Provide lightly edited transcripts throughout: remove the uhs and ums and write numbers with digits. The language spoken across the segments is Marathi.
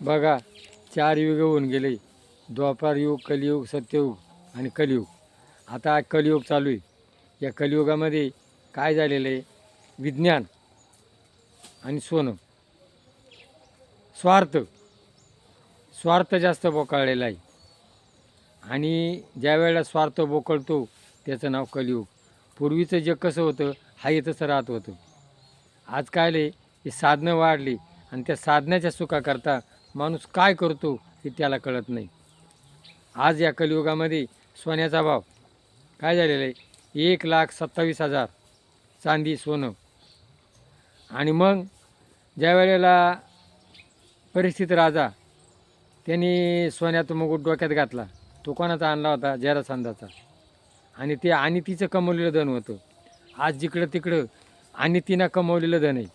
बघा, 4 युग होऊन गेले. द्वापार युग, कलियुग, सत्ययुग आणि कलियुग. आता कलियुग चालू आहे. या कलियुगामध्ये काय झालेलं आहे? विज्ञान आणि सोनं, स्वार्थ स्वार्थ जास्त बोकाळलेला आहे. आणि ज्या वेळेला स्वार्थ बोकळतो त्याचं नाव कलियुग. पूर्वीचं जग कसं होतं, हाही तसं राहत होतं. आज काय आले, ही साधनं वाढली आणि त्या साधनाच्या सुखाकरता माणूस काय करतो हे त्याला कळत नाही. आज या कलियुगामध्ये सोन्याचा भाव काय झालेला आहे? 1,27,000 चांदी सोनं. आणि मग ज्या वेळेला परिस्थिती राजा त्यांनी सोन्याचा मुकुट डोक्यात घातला, तो कोणाचा आणला होता? जरासंधाचा. आणि ते आणि तिचं कमवलेलं धन होतं. आज जिकडं तिकडं आणि तिनं कमवलेलं धन आहे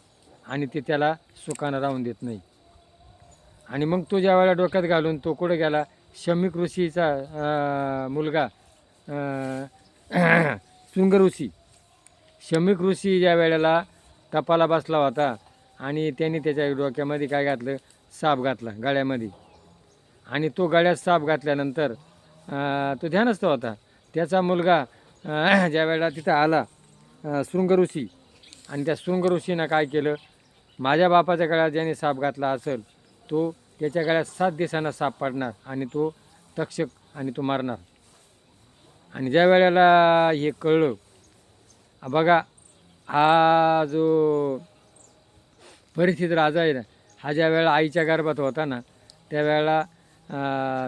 आणि ते त्याला सुखानं राहून देत नाही. आणि मग तो ज्या वेळेला डोक्यात घालून तो कुठं गेला? शमीक ऋषीचा मुलगा शृंग ऋषी. शमीक ऋषी ज्या वेळेला तपाला बसला होता आणि त्यांनी त्याच्या डोक्यामध्ये काय घातलं? साप घातला गळ्यामध्ये. आणि तो गळ्यात साप घातल्यानंतर तो ध्यानस्थ होता. त्याचा मुलगा ज्या वेळेला तिथं आला शृंग ऋषी, आणि त्या शृंग ऋषीनं काय केलं? माझ्या बापाच्या गळ्यात ज्याने साप घातला असेल तो त्याच्या गळ्यात 7 दिवसांना साप पडणार आणि तो तक्षक आणि तो मारणार. आणि ज्या वेळेला हे कळलं, बघा, हा जो परिस्थिती राजा आहे ना, हा ज्या वेळेला आईच्या गर्भात होता ना, त्यावेळेला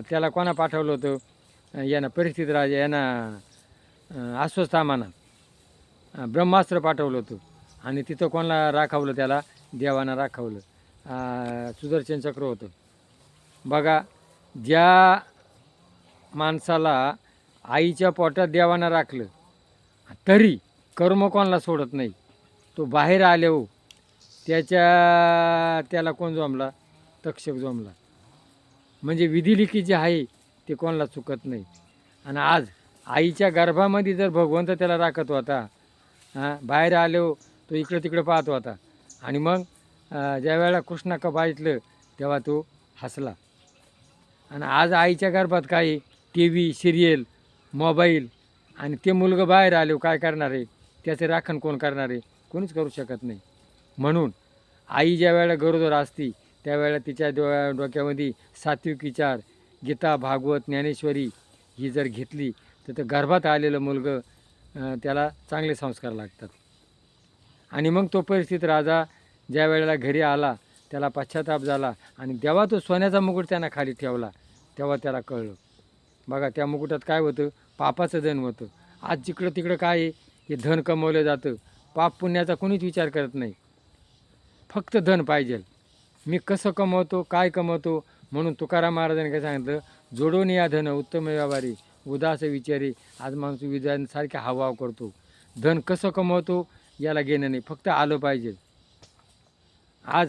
त्याला कोणा पाठवलं होतं? यानं परिस्थिती राजा यानं अश्वत्थामानं ब्रह्मास्त्र पाठवलं होतं. आणि तिथं कोणाला राखावलं? त्याला देवानं राखावलं. सुदर्शन चक्र होतं. बघा, ज्या माणसाला आईच्या पोटात देवानं राखलं तरी कर्म कोणाला सोडत नाही. तो बाहेर आले हो त्याला कोण जमला? तक्षक जमला. म्हणजे विधिलिखित जे आहे ते कोणाला चुकत नाही. आणि आज आईच्या गर्भामध्ये जर भगवंत त्याला राखत होता, बाहेर आले हो तो इकडं तिकडं पाहत होता. आणि मग ज्या वेळेला कृष्णाका पाहितलं तेव्हा तो हसला. आणि आज आईच्या गर्भात काय? T V, serial, mobile. आणि ते मुलगं बाहेर आले काय करणार आहे? त्याचे राखण कोण करणार आहे? कोणीच करू शकत नाही. म्हणून आई ज्या वेळेला गरोदर असती त्यावेळेला तिच्या डोक्यामध्ये सात्विक विचार, गीता, भागवत, ज्ञानेश्वरी ही जर घेतली तर ते गर्भात आलेलं मुलगं त्याला चांगले संस्कार लागतात. आणि मग तो परिस्थिती राजा ज्या वेळेला घरी आला त्याला पश्चाताप झाला आणि जेव्हा तो सोन्याचा मुकुट त्यांना खाली ठेवला तेव्हा त्याला कळलं. बघा, त्या मुकुटात काय होतं? पापाचं धन होतं. आज जिकडं तिकडं काय आहे? हे धन कमवलं जातं. पाप पुण्याचा कोणीच विचार करत नाही. फक्त धन पाहिजे. मी कसं कमवतो, काय कमवतो? म्हणून तुकाराम महाराजांनी काय सांगितलं? जोडून या धन उत्तम व्यापारी, उदास विचारी. आज माणूस विधानसारखे हावभाव करतो. धन कसं कमवतो याला घेणं नाही, फक्त आलं पाहिजे.